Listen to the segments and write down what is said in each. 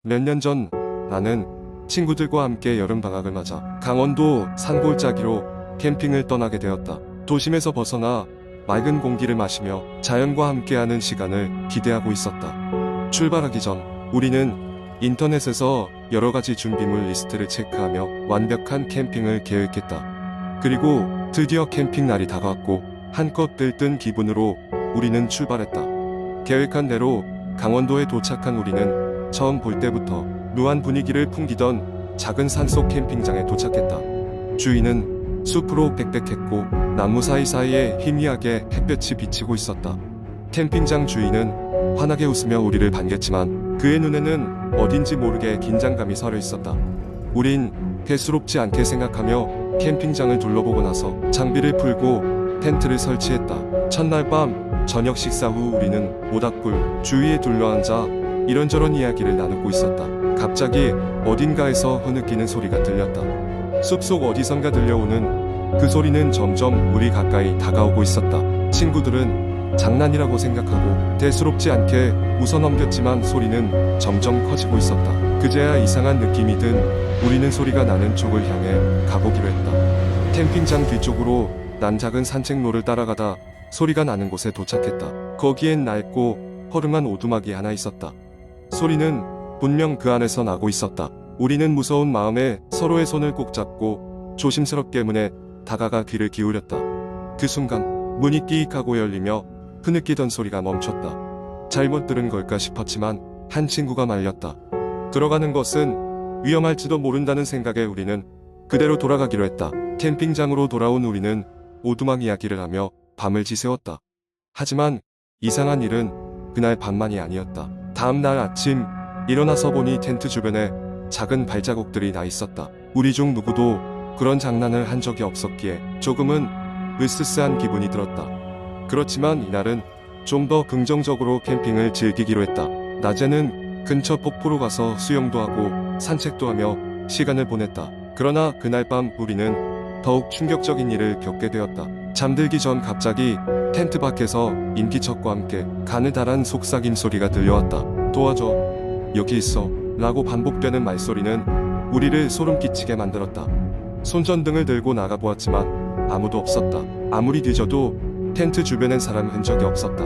몇 년 전 나는 친구들과 함께 여름방학을 맞아 강원도 산골짜기로 캠핑을 떠나게 되었다. 도심에서 벗어나 맑은 공기를 마시며 자연과 함께하는 시간을 기대하고 있었다. 출발하기 전 우리는 인터넷에서 여러 가지 준비물 리스트를 체크하며 완벽한 캠핑을 계획했다. 그리고 드디어 캠핑 날이 다가왔고 한껏 들뜬 기분으로 우리는 출발했다. 계획한 대로 강원도에 도착한 우리는 처음 볼 때부터 묘한 분위기를 풍기던 작은 산속 캠핑장에 도착했다. 주위는 숲으로 빽빽했고 나무 사이사이에 희미하게 햇볕이 비치고 있었다. 캠핑장 주인은 환하게 웃으며 우리를 반겼지만 그의 눈에는 어딘지 모르게 긴장감이 서려 있었다. 우린 대수롭지 않게 생각하며 캠핑장을 둘러보고 나서 장비를 풀고 텐트를 설치했다. 첫날 밤 저녁 식사 후 우리는 모닥불 주위에 둘러앉아 이런저런 이야기를 나누고 있었다. 갑자기 어딘가에서 흐느끼는 소리가 들렸다. 숲속 어디선가 들려오는 그 소리는 점점 우리 가까이 다가오고 있었다. 친구들은 장난이라고 생각하고 대수롭지 않게 웃어넘겼지만 소리는 점점 커지고 있었다. 그제야 이상한 느낌이 든 우리는 소리가 나는 쪽을 향해 가보기로 했다. 캠핑장 뒤쪽으로 난 작은 산책로를 따라가다 소리가 나는 곳에 도착했다. 거기엔 낡고 허름한 오두막이 하나 있었다. 소리는 분명 그 안에서 나고 있었다. 우리는 무서운 마음에 서로의 손을 꼭 잡고 조심스럽게 문에 다가가 귀를 기울였다. 그 순간 문이 끼익하고 열리며 흐느끼던 소리가 멈췄다. 잘못 들은 걸까 싶었지만 한 친구가 말렸다. 들어가는 것은 위험할지도 모른다는 생각에 우리는 그대로 돌아가기로 했다. 캠핑장으로 돌아온 우리는 오두막 이야기를 하며 밤을 지새웠다. 하지만 이상한 일은 그날 밤만이 아니었다. 다음 날 아침 일어나서 보니 텐트 주변에 작은 발자국들이 나 있었다. 우리 중 누구도 그런 장난을 한 적이 없었기에 조금은 으스스한 기분이 들었다. 그렇지만 이날은 좀 더 긍정적으로 캠핑을 즐기기로 했다. 낮에는 근처 폭포로 가서 수영도 하고 산책도 하며 시간을 보냈다. 그러나 그날 밤 우리는 더욱 충격적인 일을 겪게 되었다. 잠들기 전 갑자기 텐트 밖에서 인기척과 함께 가느다란 속삭임 소리가 들려왔다. 도와줘, 여기 있어 라고 반복되는 말소리는 우리를 소름 끼치게 만들었다. 손전등을 들고 나가보았지만 아무도 없었다. 아무리 뒤져도 텐트 주변엔 사람 흔적이 없었다.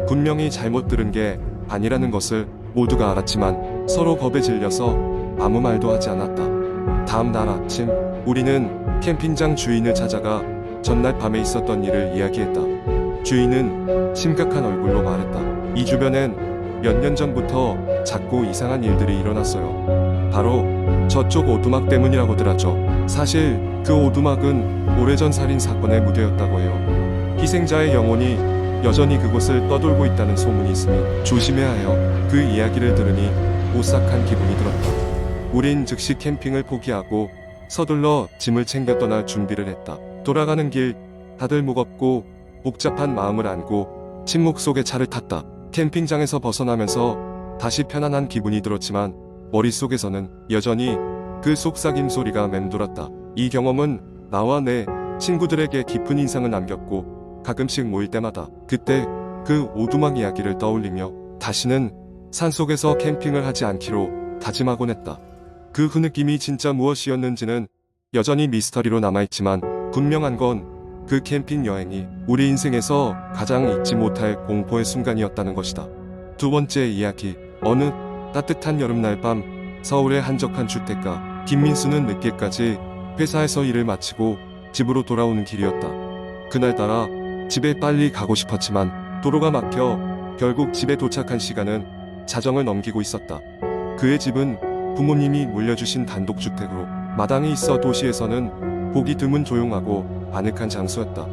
분명히 잘못 들은 게 아니라는 것을 모두가 알았지만 서로 겁에 질려서 아무 말도 하지 않았다. 다음 날 아침 우리는 캠핑장 주인을 찾아가 전날 밤에 있었던 일을 이야기했다. 주인은 심각한 얼굴로 말했다. 이 주변엔 몇 년 전부터 자꾸 이상한 일들이 일어났어요. 바로 저쪽 오두막 때문이라고들 하죠. 사실 그 오두막은 오래전 살인 사건의 무대였다고 해요. 희생자의 영혼이 여전히 그곳을 떠돌고 있다는 소문이 있으니 조심해야 해요. 그 이야기를 들으니 오싹한 기분이 들었다. 우린 즉시 캠핑을 포기하고 서둘러 짐을 챙겨 떠날 준비를 했다. 돌아가는 길 다들 무겁고 복잡한 마음을 안고 침묵 속에 차를 탔다. 캠핑장에서 벗어나면서 다시 편안한 기분이 들었지만 머릿속에서는 여전히 그 속삭임 소리가 맴돌았다. 이 경험은 나와 내 친구들에게 깊은 인상을 남겼고 가끔씩 모일 때마다 그때 그 오두막 이야기를 떠올리며 다시는 산속에서 캠핑을 하지 않기로 다짐하곤 했다. 그 흐느낌이 진짜 무엇이었는지는 여전히 미스터리로 남아있지만 분명한 건 그 캠핑 여행이 우리 인생에서 가장 잊지 못할 공포의 순간이었다는 것이다. 두 번째 이야기. 어느 따뜻한 여름날 밤 서울의 한적한 주택가. 김민수는 늦게까지 회사에서 일을 마치고 집으로 돌아오는 길이었다. 그날따라 집에 빨리 가고 싶었지만 도로가 막혀 결국 집에 도착한 시간은 자정을 넘기고 있었다. 그의 집은 부모님이 물려주신 단독주택으로 마당이 있어 도시에서는 보기 드문 조용하고 아늑한 장소였다.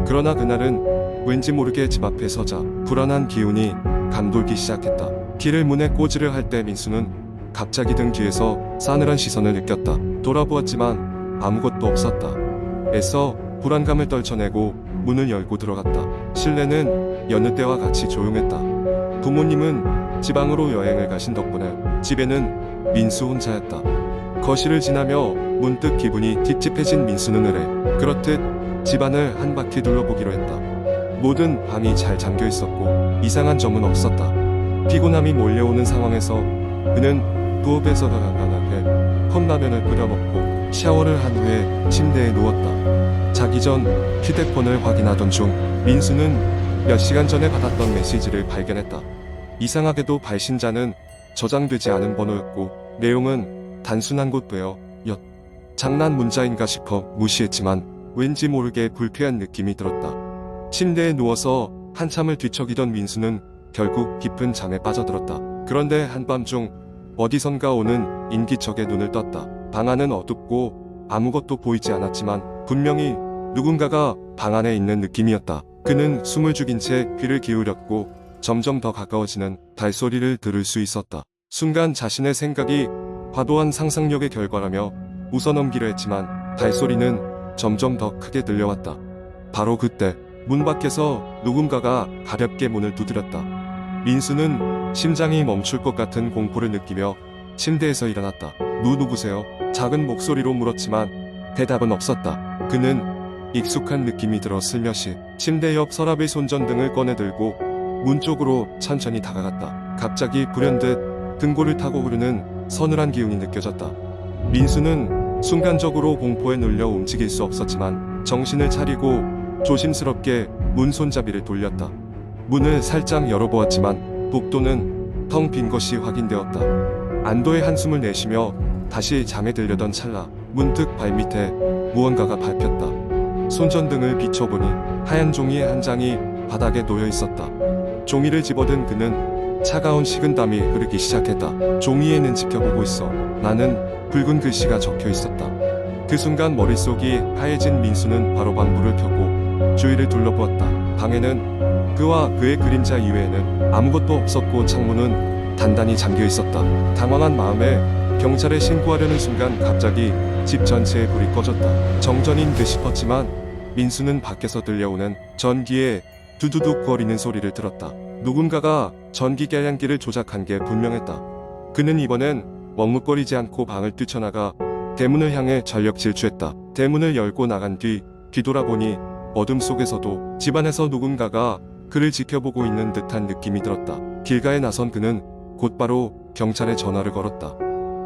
그러나 그날은 왠지 모르게 집 앞에 서자 불안한 기운이 감돌기 시작했다. 길을 문에 꽂으려 할 때 민수는 갑자기 등 뒤에서 싸늘한 시선을 느꼈다. 돌아보았지만 아무것도 없었다. 애써 불안감을 떨쳐내고 문을 열고 들어갔다. 실내는 여느 때와 같이 조용했다. 부모님은 지방으로 여행을 가신 덕분에 집에는 민수 혼자였다. 거실을 지나며 문득 기분이 찝찝해진 민수는 으레 그렇듯 집안을 한 바퀴 둘러보기로 했다. 모든 방이 잘 잠겨 있었고 이상한 점은 없었다. 피곤함이 몰려오는 상황에서 그는 부엌에서 간단하게 컵라면을 끓여 먹고 샤워를 한 후에 침대에 누웠다. 자기 전 휴대폰을 확인하던 중 민수는 몇 시간 전에 받았던 메시지를 발견했다. 이상하게도 발신자는 저장되지 않은 번호였고 내용은 단순한 곳되어 였. 장난 문자인가 싶어 무시했지만 왠지 모르게 불쾌한 느낌이 들었다. 침대에 누워서 한참을 뒤척이던 민수는 결국 깊은 잠에 빠져들었다. 그런데 한밤중 어디선가 오는 인기척에 눈을 떴다. 방 안은 어둡고 아무것도 보이지 않았지만 분명히 누군가가 방 안에 있는 느낌이었다. 그는 숨을 죽인 채 귀를 기울였고 점점 더 가까워지는 발소리를 들을 수 있었다. 순간 자신의 생각이 과도한 상상력의 결과라며 웃어넘기려 했지만 발소리는 점점 더 크게 들려왔다. 바로 그때 문 밖에서 누군가가 가볍게 문을 두드렸다. 민수는 심장이 멈출 것 같은 공포를 느끼며 침대에서 일어났다. 누구세요? 작은 목소리로 물었지만 대답은 없었다. 그는 익숙한 느낌이 들어 슬며시 침대 옆 서랍의 손전등을 꺼내들고 문 쪽으로 천천히 다가갔다. 갑자기 불현듯 등골을 타고 흐르는 서늘한 기운이 느껴졌다. 민수는 순간적으로 공포에 눌려 움직일 수 없었지만 정신을 차리고 조심스럽게 문 손잡이를 돌렸다. 문을 살짝 열어보았지만 복도는 텅 빈 것이 확인되었다. 안도의 한숨을 내쉬며 다시 잠에 들려던 찰나 문득 발밑에 무언가가 밟혔다. 손전등을 비춰보니 하얀 종이 한 장이 바닥에 놓여 있었다. 종이를 집어든 그는 차가운 식은땀이 흐르기 시작했다. 종이에는 지켜보고 있어. 나는 붉은 글씨가 적혀 있었다. 그 순간 머릿속이 하얘진 민수는 바로 방불을 켜고 주위를 둘러보았다. 방에는 그와 그의 그림자 이외에는 아무것도 없었고 창문은 단단히 잠겨 있었다. 당황한 마음에 경찰에 신고하려는 순간 갑자기 집 전체에 불이 꺼졌다. 정전인 듯 싶었지만 민수는 밖에서 들려오는 전기에 두두둑 거리는 소리를 들었다. 누군가가 전기 계량기를 조작한 게 분명했다. 그는 이번엔 머뭇거리지 않고 방을 뛰쳐나가 대문을 향해 전력 질주했다. 대문을 열고 나간 뒤 뒤돌아보니 어둠 속에서도 집안에서 누군가가 그를 지켜보고 있는 듯한 느낌이 들었다. 길가에 나선 그는 곧바로 경찰에 전화를 걸었다.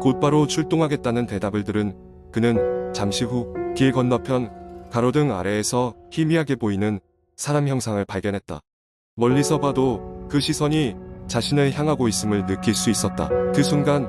곧바로 출동하겠다는 대답을 들은 그는 잠시 후 길 건너편 가로등 아래에서 희미하게 보이는 사람 형상을 발견했다. 멀리서 봐도 그 시선이 자신을 향하고 있음을 느낄 수 있었다. 그 순간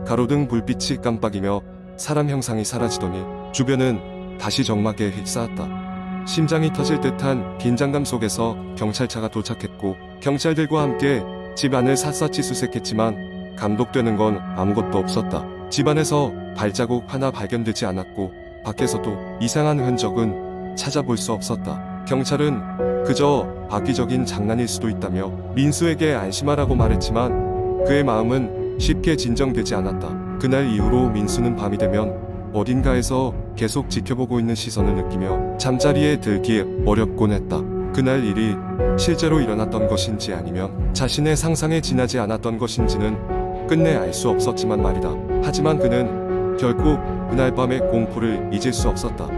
가로등 불빛이 깜빡이며 사람 형상이 사라지더니 주변은 다시 적막에 휩싸였다. 심장이 터질 듯한 긴장감 속에서 경찰차가 도착했고 경찰들과 함께 집 안을 샅샅이 수색했지만 감독되는 건 아무것도 없었다. 집 안에서 발자국 하나 발견되지 않았고 밖에서도 이상한 흔적은 찾아볼 수 없었다. 경찰은 그저 악의적인 장난일 수도 있다며 민수에게 안심하라고 말했지만 그의 마음은 쉽게 진정되지 않았다. 그날 이후로 민수는 밤이 되면 어딘가에서 계속 지켜보고 있는 시선을 느끼며 잠자리에 들기 어렵곤 했다. 그날 일이 실제로 일어났던 것인지 아니면 자신의 상상에 지나지 않았던 것인지는 끝내 알 수 없었지만 말이다. 하지만 그는 결국 그날 밤의 공포를 잊을 수 없었다.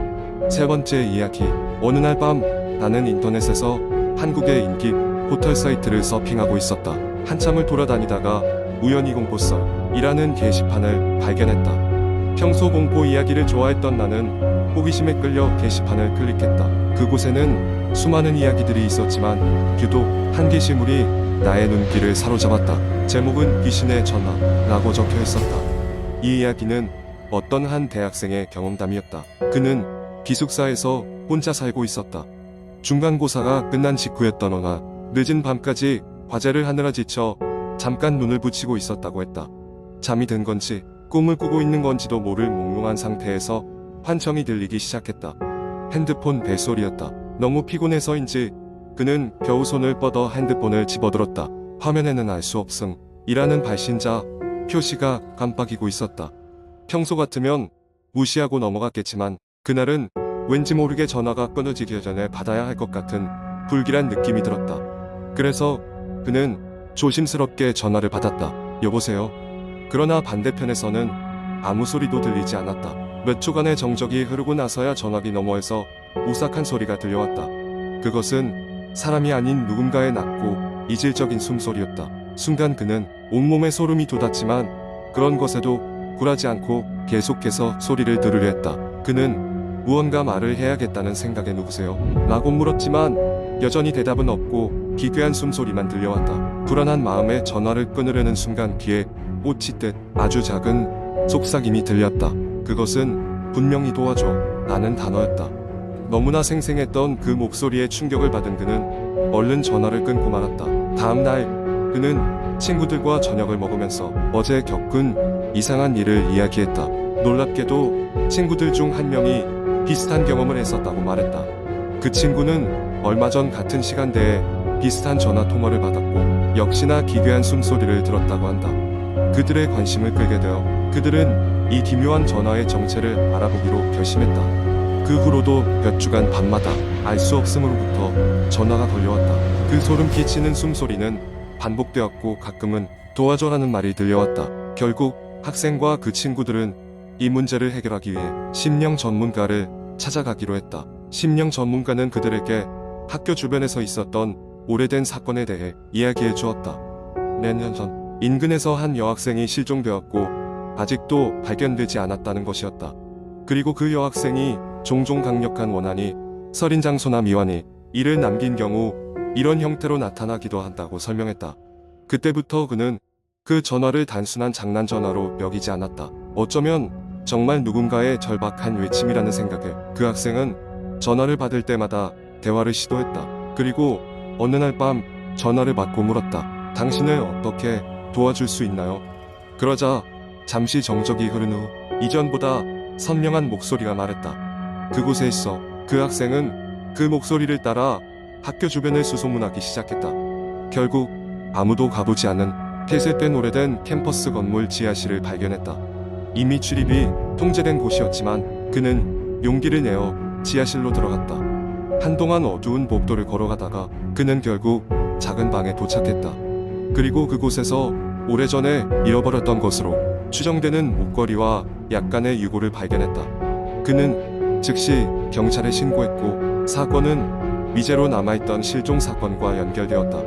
세 번째 이야기. 어느 날 밤 나는 인터넷에서 한국의 인기 포털 사이트를 서핑하고 있었다. 한참을 돌아다니다가 우연히 공포썰이라는 게시판을 발견했다. 평소 공포 이야기를 좋아했던 나는 호기심에 끌려 게시판을 클릭했다. 그곳에는 수많은 이야기들이 있었지만 유독 한 게시물이 나의 눈길을 사로잡았다. 제목은 귀신의 전화라고 적혀 있었다. 이 이야기는 어떤 한 대학생의 경험담이었다. 그는 기숙사에서 혼자 살고 있었다. 중간고사가 끝난 직후였던 어느 날 늦은 밤까지 과제를 하느라 지쳐 잠깐 눈을 붙이고 있었다고 했다. 잠이 든 건지 꿈을 꾸고 있는 건지도 모를 몽롱한 상태에서 환청이 들리기 시작했다. 핸드폰 벨소리였다. 너무 피곤해서인지 그는 겨우 손을 뻗어 핸드폰을 집어들었다. 화면에는 알 수 없음 이라는 발신자 표시가 깜빡이고 있었다. 평소 같으면 무시하고 넘어갔겠지만 그날은 왠지 모르게 전화가 끊어지기 전에 받아야 할 것 같은 불길한 느낌이 들었다. 그래서 그는 조심스럽게 전화를 받았다. 여보세요? 그러나 반대편에서는 아무 소리도 들리지 않았다. 몇 초간의 정적이 흐르고 나서야 전화기 너머에서 오싹한 소리가 들려왔다. 그것은 사람이 아닌 누군가의 낮고 이질적인 숨소리였다. 순간 그는 온몸에 소름이 돋았지만 그런 것에도 굴하지 않고 계속해서 소리를 들으려 했다. 그는 무언가 말을 해야겠다는 생각에 누구세요? 라고 물었지만 여전히 대답은 없고 기괴한 숨소리만 들려왔다. 불안한 마음에 전화를 끊으려는 순간 귀에 꽃이 듯 아주 작은 속삭임이 들렸다. 그것은 분명히 도와줘 라는 단어였다. 너무나 생생했던 그 목소리에 충격을 받은 그는 얼른 전화를 끊고 말았다. 다음 날 그는 친구들과 저녁을 먹으면서 어제 겪은 이상한 일을 이야기했다. 놀랍게도 친구들 중 한 명이 비슷한 경험을 했었다고 말했다. 그 친구는 얼마 전 같은 시간대에 비슷한 전화 통화를 받았고 역시나 기괴한 숨소리를 들었다고 한다. 그들의 관심을 끌게 되어 그들은 이 기묘한 전화의 정체를 알아보기로 결심했다. 그 후로도 몇 주간 밤마다 알 수 없음으로부터 전화가 걸려왔다. 그 소름 끼치는 숨소리는 반복되었고 가끔은 도와줘라는 말이 들려왔다. 결국 학생과 그 친구들은 이 문제를 해결하기 위해 심령 전문가를 찾아가기로 했다. 심령 전문가는 그들에게 학교 주변에서 있었던 오래된 사건에 대해 이야기해 주었다. 몇 년 전 인근에서 한 여학생이 실종되었고 아직도 발견되지 않았다는 것이었다. 그리고 그 여학생이 종종 강력한 원한이 서린 장소나 미완이 이를 남긴 경우 이런 형태로 나타나기도 한다고 설명했다. 그때부터 그는 그 전화를 단순한 장난 전화로 여기지 않았다. 어쩌면 정말 누군가의 절박한 외침이라는 생각에 그 학생은 전화를 받을 때마다 대화를 시도했다. 그리고 어느 날 밤 전화를 받고 물었다. 당신을 어떻게 도와줄 수 있나요? 그러자 잠시 정적이 흐른 후 이전보다 선명한 목소리가 말했다. 그곳에 있어. 그 학생은 그 목소리를 따라 학교 주변을 수소문하기 시작했다. 결국 아무도 가보지 않은 폐쇄된 오래된 캠퍼스 건물 지하실을 발견했다. 이미 출입이 통제된 곳이었지만 그는 용기를 내어 지하실로 들어갔다. 한동안 어두운 복도를 걸어가다가 그는 결국 작은 방에 도착했다. 그리고 그곳에서 오래전에 잃어버렸던 것으로 추정되는 목걸이와 약간의 유골을 발견했다. 그는 즉시 경찰에 신고했고 사건은 미제로 남아있던 실종 사건과 연결되었다.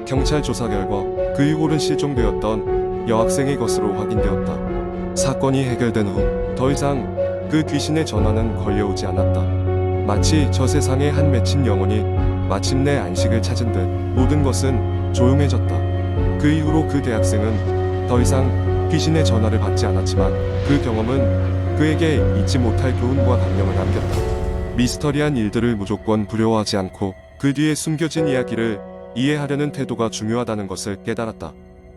경찰 조사 결과 그 유골은 실종되었던 여학생의 것으로 확인되었다. 사건이 해결된 후 더 이상 그 귀신의 전화는 걸려오지 않았다. 마치 저 세상의 한 맺힌 영혼이 마침내 안식을 찾은 듯 모든 것은 조용해졌다. 그 이후로 그 대학생은 더 이상 귀신의 전화를 받지 않았지만 그 경험은 그에게 잊지 못할 교훈과 감명을 남겼다. 미스터리한 일들을 무조건 두려워하지 않고 그 뒤에 숨겨진 이야기를 이해하려는 태도가 중요하다는 것을 깨달았다.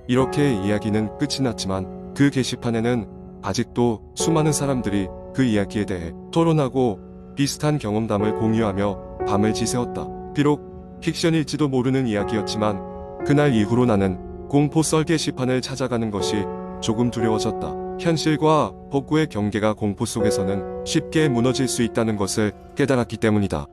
이렇게 이야기는 끝이 났지만 그 게시판에는 아직도 수많은 사람들이 그 이야기에 대해 토론하고 비슷한 경험담을 공유하며 밤을 지새웠다. 비록 픽션일지도 모르는 이야기였지만 그날 이후로 나는 공포 썰 게시판을 찾아가는 것이 조금 두려워졌다. 현실과 복구의 경계가 공포 속에서는 쉽게 무너질 수 있다는 것을 깨달았기 때문이다.